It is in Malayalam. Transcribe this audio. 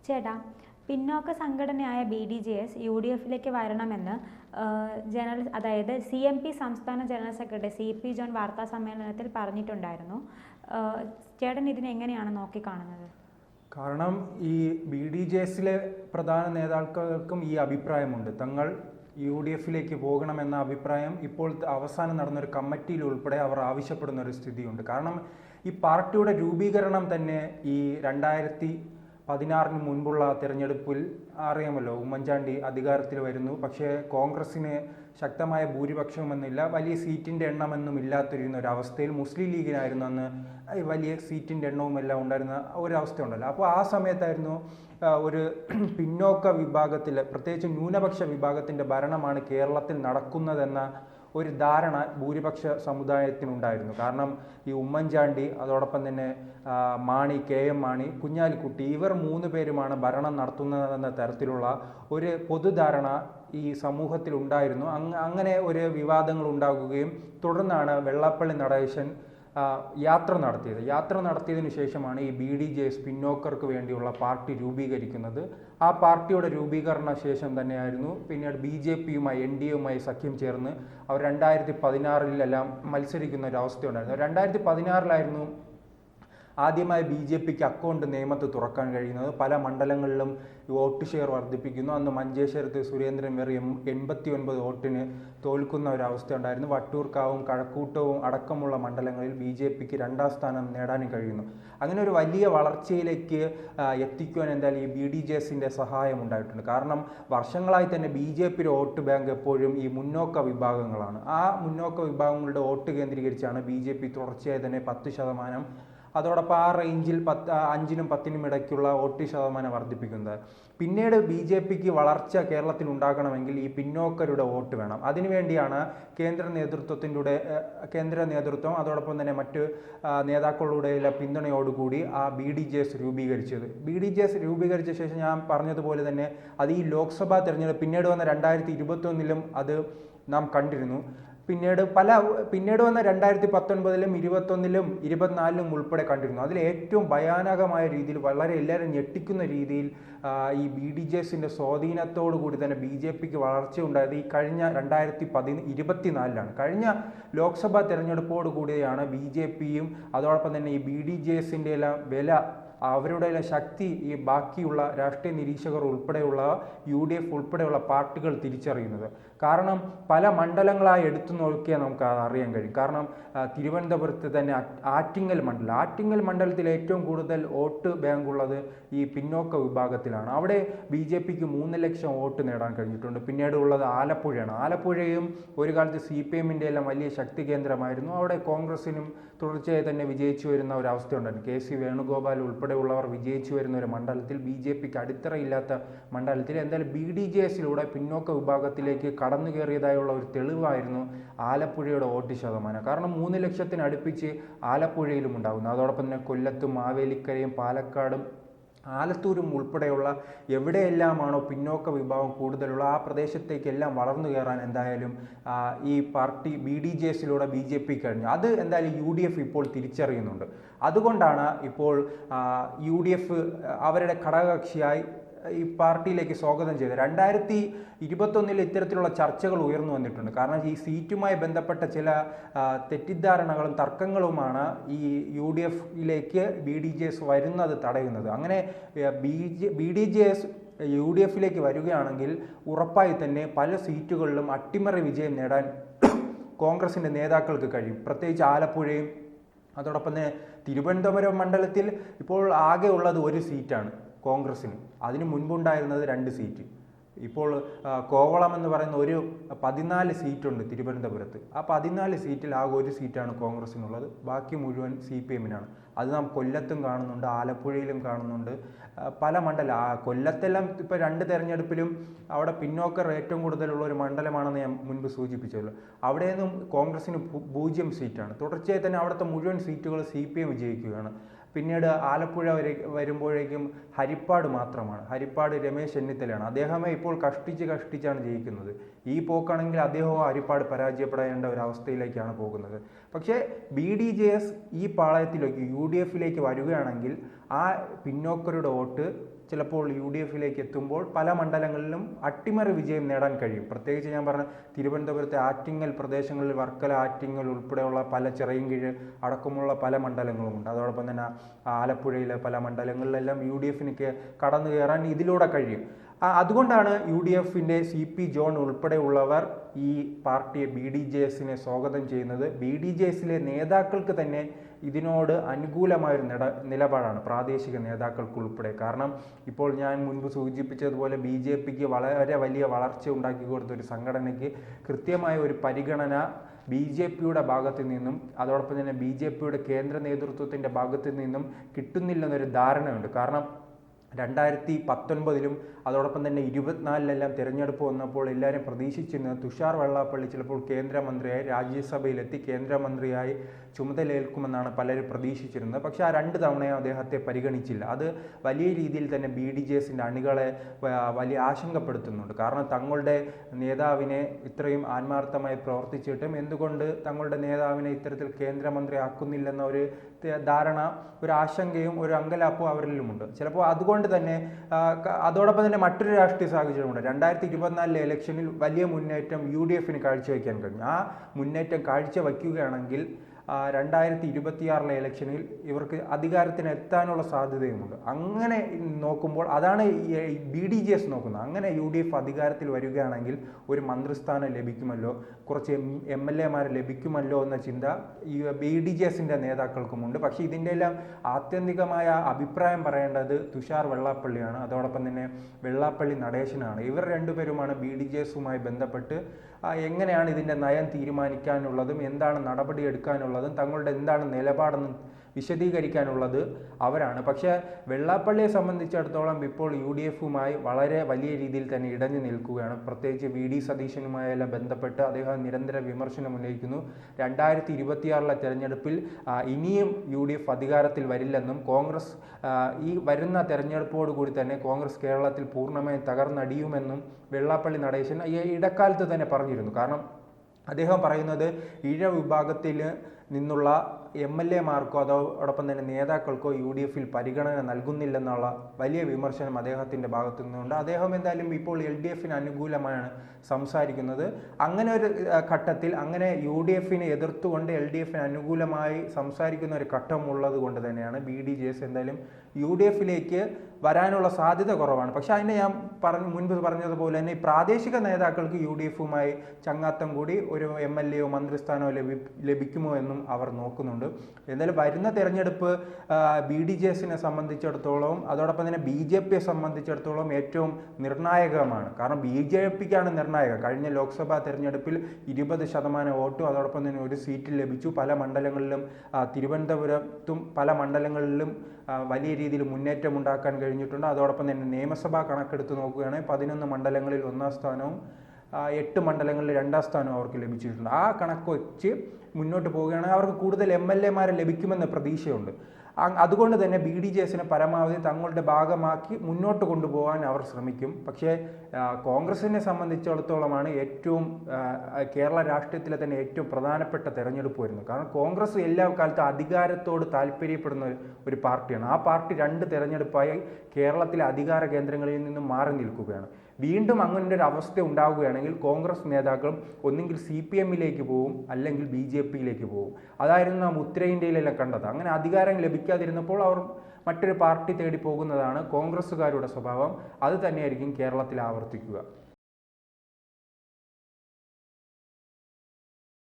ചേട്ടാ, പിന്നോക്ക സംഘടനയായ BDJS UDF-ലേക്ക് വരണമെന്ന് അതായത് CMP സംസ്ഥാന ജനറൽ സെക്രട്ടറി CP ജോൺ വാർത്താ സമ്മേളനത്തിൽ പറഞ്ഞിട്ടുണ്ടായിരുന്നു. ചേട്ടൻ ഇതിനെ എങ്ങനെയാണ് നോക്കിക്കാണുന്നത്? കാരണം ഈ BDJS-ലെ പ്രധാന നേതാക്കൾക്കും ഈ അഭിപ്രായമുണ്ട്. തങ്ങൾ UDF-ലേക്ക് പോകണമെന്ന അഭിപ്രായം ഇപ്പോൾ അവസാനം നടന്നൊരു കമ്മിറ്റിയിൽ ഉൾപ്പെടെ അവർ ആവശ്യപ്പെടുന്ന ഒരു സ്ഥിതിയുണ്ട്. കാരണം ഈ പാർട്ടിയുടെ രൂപീകരണം തന്നെ ഈ 2016 മുൻപുള്ള തെരഞ്ഞെടുപ്പിൽ അറിയാമല്ലോ, ഉമ്മൻചാണ്ടി അധികാരത്തിൽ വരുന്നു. പക്ഷേ കോൺഗ്രസിന് ശക്തമായ ഭൂരിപക്ഷമൊന്നുമില്ല, വലിയ സീറ്റിൻ്റെ എണ്ണമെന്നും ഇല്ലാത്തിരുന്ന ഒരവസ്ഥയിൽ മുസ്ലിം ലീഗിനായിരുന്നു അന്ന് വലിയ സീറ്റിൻ്റെ എണ്ണവും എല്ലാം ഉണ്ടായിരുന്ന ഒരവസ്ഥ ഉണ്ടല്ലോ. അപ്പോൾ ആ സമയത്തായിരുന്നു ഒരു പിന്നോക്ക വിഭാഗത്തിൽ, പ്രത്യേകിച്ച് ന്യൂനപക്ഷ വിഭാഗത്തിൻ്റെ ഭരണമാണ് കേരളത്തിൽ നടക്കുന്നതെന്ന ഒരു ധാരണ ഭൂരിപക്ഷ സമുദായത്തിനുണ്ടായിരുന്നു. കാരണം ഈ ഉമ്മൻചാണ്ടി, അതോടൊപ്പം തന്നെ മാണി, KM മാണി, കുഞ്ഞാലിക്കുട്ടി, ഇവർ 3 പേരുമാണ് ഭരണം നടത്തുന്നതെന്ന തരത്തിലുള്ള ഒരു പൊതുധാരണ ഈ സമൂഹത്തിൽ ഉണ്ടായിരുന്നു. അങ്ങനെ ഒരു വിവാദങ്ങൾ ഉണ്ടാകുകയും തുടർന്നാണ് വെള്ളാപ്പള്ളി നടേശൻ യാത്ര നടത്തിയതിനു ശേഷമാണ് ഈ BDJS പിന്നോക്കർക്ക് വേണ്ടിയുള്ള പാർട്ടി രൂപീകരിക്കുന്നത്. ആ പാർട്ടിയുടെ രൂപീകരണ ശേഷം തന്നെയായിരുന്നു പിന്നീട് BJP-യുമായി NDA-യുമായി സഖ്യം ചേർന്ന് അവർ 2016-ലെല്ലാം മത്സരിക്കുന്ന ഒരു അവസ്ഥ ഉണ്ടായിരുന്നു. 2016-ലായിരുന്നു ആദ്യമായി BJP-ക്ക് അക്കൗണ്ട് നിയമത്ത് തുറക്കാൻ കഴിയുന്നത്. പല മണ്ഡലങ്ങളിലും വോട്ട് ഷെയർ വർദ്ധിപ്പിക്കുന്നു. അന്ന് മഞ്ചേശ്വരത്ത് സുരേന്ദ്രൻ വെറും 89 വോട്ടിന് തോൽക്കുന്ന ഒരവസ്ഥ ഉണ്ടായിരുന്നു. വട്ടിയൂർക്കാവും കഴക്കൂട്ടവും അടക്കമുള്ള മണ്ഡലങ്ങളിൽ BJP-ക്ക് 2ാം സ്ഥാനം നേടാനും കഴിയുന്നു. അങ്ങനെ ഒരു വലിയ വളർച്ചയിലേക്ക് എത്തിക്കുവാൻ എന്തായാലും ഈ BDJS-ന്റെ സഹായം ഉണ്ടായിട്ടുണ്ട്. കാരണം വർഷങ്ങളായി തന്നെ BJP-യുടെ വോട്ട് ബാങ്ക് എപ്പോഴും ഈ മുന്നോക്ക വിഭാഗങ്ങളാണ്. ആ മുന്നോക്ക വിഭാഗങ്ങളുടെ വോട്ട് കേന്ദ്രീകരിച്ചാണ് BJP തുടർച്ചയായി തന്നെ 10%, അതോടൊപ്പം ആ റേഞ്ചിൽ 5-നും 10-നും ഇടയ്ക്കുള്ള വോട്ട് ശതമാനം വർദ്ധിപ്പിക്കുന്നത്. പിന്നീട് BJP-ക്ക് വളർച്ച കേരളത്തിൽ ഉണ്ടാകണമെങ്കിൽ ഈ പിന്നോക്കരുടെ വോട്ട് വേണം. അതിനുവേണ്ടിയാണ് കേന്ദ്ര നേതൃത്വം അതോടൊപ്പം തന്നെ മറ്റ് നേതാക്കളുടെ പിന്തുണയോടുകൂടി ആ BDJS രൂപീകരിച്ചത്. BDJS രൂപീകരിച്ച ശേഷം ഞാൻ പറഞ്ഞതുപോലെ തന്നെ അത് ഈ ലോക്സഭാ തെരഞ്ഞെടുപ്പ് പിന്നീട് വന്ന 2021-ലും അത് നാം കണ്ടിരുന്നു. പിന്നീട് വന്ന 2019-ലും 2021-ലും 2024-ലും ഉൾപ്പെടെ കണ്ടിരുന്നു. അതിൽ ഏറ്റവും ഭയാനകമായ രീതിയിൽ, വളരെ എല്ലാവരും ഞെട്ടിക്കുന്ന രീതിയിൽ ഈ BDJS-ന്റെ സ്വാധീനത്തോടു കൂടി തന്നെ BJP-ക്ക് വളർച്ച ഉണ്ടായത് ഈ കഴിഞ്ഞ 2024-ലാണ്. കഴിഞ്ഞ ലോക്സഭാ തെരഞ്ഞെടുപ്പോടു കൂടിയാണ് BJP-യും അതോടൊപ്പം തന്നെ ഈ BDJS-ന്റെ എല്ലാം വില, അവരുടെ ശക്തി ഈ ബാക്കിയുള്ള രാഷ്ട്രീയ നിരീക്ഷകർ ഉൾപ്പെടെയുള്ള UDF ഉൾപ്പെടെയുള്ള പാർട്ടികൾ തിരിച്ചറിയുന്നത്. കാരണം പല മണ്ഡലങ്ങളായി എടുത്തു നോക്കിയാൽ നമുക്ക് അറിയാൻ കഴിയും. കാരണം തിരുവനന്തപുരത്ത് തന്നെ ആറ്റിങ്ങൽ മണ്ഡലത്തിൽ ഏറ്റവും കൂടുതൽ വോട്ട് ബാങ്ക് ഉള്ളത് ഈ പിന്നോക്ക വിഭാഗത്തിലാണ്. അവിടെ BJP-ക്ക് 3 ലക്ഷം വോട്ട് നേടാൻ കഴിഞ്ഞിട്ടുണ്ട്. പിന്നീട് ഉള്ളത് ആലപ്പുഴയാണ്. ആലപ്പുഴയും ഒരു കാലത്ത് CPM-ന്റെ എല്ലാം വലിയ ശക്തി കേന്ദ്രമായിരുന്നു. അവിടെ കോൺഗ്രസിനും തുടർച്ചയായി തന്നെ വിജയിച്ചു വരുന്ന ഒരു അവസ്ഥയുണ്ടായിരുന്നു. KC വേണുഗോപാൽ ഉൾപ്പെടെയുള്ളവർ വിജയിച്ചു വരുന്ന ഒരു മണ്ഡലത്തിൽ, BJP-ക്ക് അടിത്തറയില്ലാത്ത മണ്ഡലത്തിൽ എന്തായാലും BDJS-ലൂടെ പിന്നോക്ക വിഭാഗത്തിലേക്ക് കടന്നു കയറിയതായുള്ള ഒരു തെളിവായിരുന്നു ആലപ്പുഴയുടെ വോട്ട് ശതമാനം. കാരണം 3 ലക്ഷത്തിന് അടുപ്പിച്ച് ആലപ്പുഴയിലും ഉണ്ടാകുന്നു. അതോടൊപ്പം തന്നെ കൊല്ലത്തും മാവേലിക്കരയും പാലക്കാടും ആലത്തൂരും ഉൾപ്പെടെയുള്ള എവിടെയെല്ലാമാണോ പിന്നോക്ക വിഭാഗം കൂടുതലുള്ള ആ പ്രദേശത്തേക്കെല്ലാം വളർന്നു കയറാൻ എന്തായാലും ഈ പാർട്ടി BDJS-ലൂടെ BJP കഴിഞ്ഞു. അത് എന്തായാലും UDF ഇപ്പോൾ തിരിച്ചറിയുന്നുണ്ട്. അതുകൊണ്ടാണ് ഇപ്പോൾ UDF അവരുടെ ഘടകകക്ഷിയായി ഈ പാർട്ടിയിലേക്ക് സ്വാഗതം ചെയ്തത്. 2021-ൽ ഇത്തരത്തിലുള്ള ചർച്ചകൾ ഉയർന്നു വന്നിട്ടുണ്ട്. കാരണം ഈ സീറ്റുമായി ബന്ധപ്പെട്ട ചില തെറ്റിദ്ധാരണകളും തർക്കങ്ങളുമാണ് ഈ UDF-ലേക്ക് BDJS വരുന്നത് തടയുന്നത്. അങ്ങനെ BDJS UDF-ലേക്ക് വരികയാണെങ്കിൽ ഉറപ്പായി തന്നെ പല സീറ്റുകളിലും അട്ടിമറി വിജയം നേടാൻ കോൺഗ്രസിൻ്റെ നേതാക്കൾക്ക് കഴിയും. പ്രത്യേകിച്ച് ആലപ്പുഴയും അതോടൊപ്പം തന്നെ തിരുവനന്തപുരം മണ്ഡലത്തിൽ ഇപ്പോൾ ആകെ ഉള്ളത് 1 സീറ്റാണ് കോൺഗ്രസിന്. അതിന് മുൻപുണ്ടായിരുന്നത് 2 സീറ്റ്. ഇപ്പോൾ കോവളം എന്ന് പറയുന്ന ഒരു 14 സീറ്റുണ്ട് തിരുവനന്തപുരത്ത്. ആ 14 സീറ്റിൽ ആകെ 1 സീറ്റാണ് കോൺഗ്രസിനുള്ളത്. ബാക്കി മുഴുവൻ CPM-നാണ്. അത് നാം കൊല്ലത്തും കാണുന്നുണ്ട്, ആലപ്പുഴയിലും കാണുന്നുണ്ട്. പല കൊല്ലത്തെല്ലാം ഇപ്പോൾ 2 തെരഞ്ഞെടുപ്പിലും അവിടെ പിന്നോക്കർ ഏറ്റവും കൂടുതലുള്ള ഒരു മണ്ഡലമാണെന്ന് ഞാൻ മുൻപ് സൂചിപ്പിച്ചല്ലോ. അവിടെയൊന്നും കോൺഗ്രസിന് 0 സീറ്റാണ്. തുടർച്ചയായി തന്നെ അവിടുത്തെ മുഴുവൻ സീറ്റുകൾ CPM വിജയിക്കുകയാണ്. പിന്നീട് ആലപ്പുഴ വരുമ്പോഴേക്കും ഹരിപ്പാട് മാത്രമാണ്. ഹരിപ്പാട് രമേശ് ചെന്നിത്തലയാണ്. അദ്ദേഹമേ ഇപ്പോൾ കഷ്ടിച്ചാണ് ജയിക്കുന്നത്. ഈ പോക്കാണെങ്കിൽ അദ്ദേഹവും ഹരിപ്പാട് പരാജയപ്പെടേണ്ട ഒരു അവസ്ഥയിലേക്കാണ് പോകുന്നത്. പക്ഷേ BDJS ഈ പാളയത്തിലേക്ക് UDF-ലേക്ക് വരികയാണെങ്കിൽ ആ പിന്നോക്കരുടെ വോട്ട് ചിലപ്പോൾ UDF-ലേക്ക് എത്തുമ്പോൾ പല മണ്ഡലങ്ങളിലും അട്ടിമറി വിജയം നേടാൻ കഴിയും. പ്രത്യേകിച്ച് ഞാൻ പറഞ്ഞ തിരുവനന്തപുരത്തെ ആറ്റിങ്ങൽ പ്രദേശങ്ങളിൽ വർക്കല, ആറ്റിങ്ങൽ ഉൾപ്പെടെയുള്ള പല ചിറയൻകീഴ് അടക്കമുള്ള പല മണ്ഡലങ്ങളുമുണ്ട്. അതോടൊപ്പം തന്നെ ആലപ്പുഴയിലെ പല മണ്ഡലങ്ങളിലെല്ലാം UDF-ന് കടന്നു കയറാൻ ഇതിലൂടെ കഴിയും. അതുകൊണ്ടാണ് UDF-ന്റെ CP ജോൺ ഉൾപ്പെടെയുള്ളവർ ഈ പാർട്ടിയെ BDJS-നെ സ്വാഗതം ചെയ്യുന്നത്. BDJS-ലെ നേതാക്കൾക്ക് തന്നെ ഇതിനോട് അനുകൂലമായൊരു നിലപാടാണ്, പ്രാദേശിക നേതാക്കൾക്ക് ഉൾപ്പെടെ. കാരണം ഇപ്പോൾ ഞാൻ മുൻപ് സൂചിപ്പിച്ചതുപോലെ BJPക്ക് വളരെ വലിയ വളർച്ച ഉണ്ടാക്കി കൊടുത്ത ഒരു സംഘടനയ്ക്ക് കൃത്യമായ ഒരു പരിഗണന BJPയുടെ ഭാഗത്തു നിന്നും അതോടൊപ്പം തന്നെ BJPയുടെ കേന്ദ്ര നേതൃത്വത്തിൻ്റെ ഭാഗത്തു നിന്നും കിട്ടുന്നില്ലെന്നൊരു ധാരണയുണ്ട്. കാരണം 2019 അതോടൊപ്പം തന്നെ 2024 തിരഞ്ഞെടുപ്പ് വന്നപ്പോൾ എല്ലാവരും പ്രതീക്ഷിച്ചിരുന്നത് തുഷാർ വെള്ളാപ്പള്ളി ചിലപ്പോൾ കേന്ദ്രമന്ത്രിയായി രാജ്യസഭയിലെത്തി കേന്ദ്രമന്ത്രിയായി ചുമതലയേൽക്കുമെന്നാണ് പലരും പ്രതീക്ഷിച്ചിരുന്നത്. പക്ഷേ ആ 2 തവണയും അദ്ദേഹത്തെ പരിഗണിച്ചില്ല. അത് വലിയ രീതിയിൽ തന്നെ BDJS-ന്റെ അണികളെ വലിയ ആശങ്കപ്പെടുത്തുന്നുണ്ട്. കാരണം തങ്ങളുടെ നേതാവിനെ ഇത്രയും ആത്മാർത്ഥമായി പ്രവർത്തിച്ചിട്ടും എന്തുകൊണ്ട് തങ്ങളുടെ നേതാവിനെ ഇത്തരത്തിൽ കേന്ദ്രമന്ത്രി ആക്കുന്നില്ലെന്ന ഒരു ധാരണ, ഒരു ആശങ്കയും ഒരു അങ്കലാപ്പും അവരിലുമുണ്ട്. ചിലപ്പോൾ അതുകൊണ്ട് തന്നെ അതോടൊപ്പം തന്നെ മറ്റൊരു രാഷ്ട്രീയ സാഹചര്യമുണ്ട്. 2024 ഇലക്ഷനിൽ വലിയ മുന്നേറ്റം UDF-ന് കാഴ്ചവെക്കാൻ കഴിഞ്ഞു. ആ മുന്നേറ്റം കാഴ്ചവെക്കുകയാണെങ്കിൽ 2026 ഇലക്ഷനിൽ ഇവർക്ക് അധികാരത്തിന് എത്താനുള്ള സാധ്യതയുമുണ്ട്. അങ്ങനെ നോക്കുമ്പോൾ അതാണ് BDJS നോക്കുന്നത്. അങ്ങനെ UDF അധികാരത്തിൽ വരികയാണെങ്കിൽ ഒരു മന്ത്രിസ്ഥാനം ലഭിക്കുമല്ലോ, കുറച്ച് MLA-മാരെ ലഭിക്കുമല്ലോ എന്ന ചിന്ത ഈ BDJS-ന്റെ നേതാക്കൾക്കുമുണ്ട്. പക്ഷേ ഇതിൻ്റെ എല്ലാം ആത്യന്തികമായ അഭിപ്രായം പറയേണ്ടത് തുഷാർ വെള്ളാപ്പള്ളിയാണ്, അതോടൊപ്പം തന്നെ വെള്ളാപ്പള്ളി നടേശനാണ്. ഇവർ രണ്ടുപേരുമാണ് BDJS-വുമായി ബന്ധപ്പെട്ട് എങ്ങനെയാണ് ഇതിൻ്റെ നയം തീരുമാനിക്കാനുള്ളതും എന്താണ് നടപടി എടുക്കാനുള്ളതും തങ്ങളുടെ എന്താണ് നിലപാടെന്ന് വിശദീകരിക്കാനുള്ളത് അവരാണ്. പക്ഷേ വെള്ളാപ്പള്ളിയെ സംബന്ധിച്ചിടത്തോളം ഇപ്പോൾ UDF-വുമായി വളരെ വലിയ രീതിയിൽ തന്നെ ഇടഞ്ഞു നിൽക്കുകയാണ്. പ്രത്യേകിച്ച് VD സതീശനുമായെല്ലാം ബന്ധപ്പെട്ട് അദ്ദേഹം നിരന്തര വിമർശനം ഉന്നയിക്കുന്നു. 2026 തെരഞ്ഞെടുപ്പിൽ ഇനിയും UDF അധികാരത്തിൽ വരില്ലെന്നും കോൺഗ്രസ് ഈ വരുന്ന തെരഞ്ഞെടുപ്പോടുകൂടി തന്നെ കോൺഗ്രസ് കേരളത്തിൽ പൂർണ്ണമായും തകർന്നടിയുമെന്നും വെള്ളാപ്പള്ളി നടേശൻ ഇടക്കാലത്ത് തന്നെ പറഞ്ഞിരുന്നു. കാരണം അദ്ദേഹം പറയുന്നത് ഈഴ വിഭാഗത്തിൽ നിന്നുള്ള MLA-മാർക്കോ അതോടൊപ്പം തന്നെ നേതാക്കൾക്കോ UDF-ൽ പരിഗണന നൽകുന്നില്ലെന്നുള്ള വലിയ വിമർശനം അദ്ദേഹത്തിൻ്റെ ഭാഗത്തു നിന്നുണ്ട്. അദ്ദേഹം എന്തായാലും ഇപ്പോൾ LDF-ന് അനുകൂലമാണ് സംസാരിക്കുന്നത്. അങ്ങനെ ഒരു ഘട്ടത്തിൽ അങ്ങനെ UDF-നെ എതിർത്തുകൊണ്ട് LDF-ന് അനുകൂലമായി സംസാരിക്കുന്ന ഒരു ഘട്ടമുള്ളത് കൊണ്ട് തന്നെയാണ് BDJS എന്തായാലും UDF-ലേക്ക് വരാനുള്ള സാധ്യത കുറവാണ്. പക്ഷേ അതിനെ ഞാൻ മുൻപ് പറഞ്ഞതുപോലെ തന്നെ ഈ പ്രാദേശിക നേതാക്കൾക്ക് UDF-വുമായി ചങ്ങാത്തം കൂടി ഒരു MLA-യോ മന്ത്രിസ്ഥാനമോ ലഭിക്കുമോ എന്നും അവർ നോക്കുന്നുണ്ട്. എന്തായാലും വരുന്ന തെരഞ്ഞെടുപ്പ് BDJS-നെ സംബന്ധിച്ചിടത്തോളം അതോടൊപ്പം തന്നെ BJP-യെ സംബന്ധിച്ചിടത്തോളം ഏറ്റവും നിർണായകമാണ്. കാരണം BJP-ക്കാണ് നിർണായകം. കഴിഞ്ഞ ലോക്സഭാ തെരഞ്ഞെടുപ്പിൽ 20% വോട്ടും അതോടൊപ്പം തന്നെ ഒരു സീറ്റ് ലഭിച്ചു. പല മണ്ഡലങ്ങളിലും തിരുവനന്തപുരത്തും പല മണ്ഡലങ്ങളിലും വലിയ രീതിയിൽ മുന്നേറ്റം ഉണ്ടാക്കാൻ കഴിഞ്ഞിട്ടുണ്ട്. അതോടൊപ്പം തന്നെ നിയമസഭാ കണക്കെടുത്ത് നോക്കുകയാണെങ്കിൽ 11 മണ്ഡലങ്ങളിൽ 1-ാം സ്ഥാനവും 8 മണ്ഡലങ്ങളിൽ 2-ാം സ്ഥാനവും അവർക്ക് ലഭിച്ചിട്ടുണ്ട്. ആ കണക്ക് വെച്ച് മുന്നോട്ട് പോവുകയാണെങ്കിൽ അവർക്ക് കൂടുതൽ MLA-മാരെ ലഭിക്കുമെന്ന പ്രതീക്ഷയുണ്ട്. അതുകൊണ്ട് തന്നെ BDJS-നെ പരമാവധി തങ്ങളുടെ ഭാഗമാക്കി മുന്നോട്ട് കൊണ്ടുപോകാൻ അവർ ശ്രമിക്കും. പക്ഷേ കോൺഗ്രസിനെ സംബന്ധിച്ചിടത്തോളമാണ് ഏറ്റവും കേരള രാഷ്ട്രീയത്തിലെ തന്നെ ഏറ്റവും പ്രധാനപ്പെട്ട തെരഞ്ഞെടുപ്പ് വരുന്നത്. കാരണം കോൺഗ്രസ് എല്ലാ കാലത്തും അധികാരത്തോട് താല്പര്യപ്പെടുന്ന ഒരു പാർട്ടിയാണ്. ആ പാർട്ടി 2 തെരഞ്ഞെടുപ്പായി കേരളത്തിലെ അധികാര കേന്ദ്രങ്ങളിൽ നിന്നും മാറി നിൽക്കുകയാണ്. വീണ്ടും അങ്ങനെ ഒരു അവസ്ഥ ഉണ്ടാവുകയാണെങ്കിൽ കോൺഗ്രസ് നേതാക്കളും ഒന്നുകിൽ CPM-ലേക്ക് പോകും അല്ലെങ്കിൽ BJP-യിലേക്ക് പോകും. അതായിരുന്നു നാം ഉത്തരേന്ത്യയിലെല്ലാം കണ്ടത്. അങ്ങനെ അധികാരം ലഭിക്കാതിരുന്നപ്പോൾ അവർ മറ്റൊരു പാർട്ടി തേടി പോകുന്നതാണ് കോൺഗ്രസ്സുകാരുടെ സ്വഭാവം. അത് തന്നെയായിരിക്കും കേരളത്തിൽ ആവർത്തിക്കുക.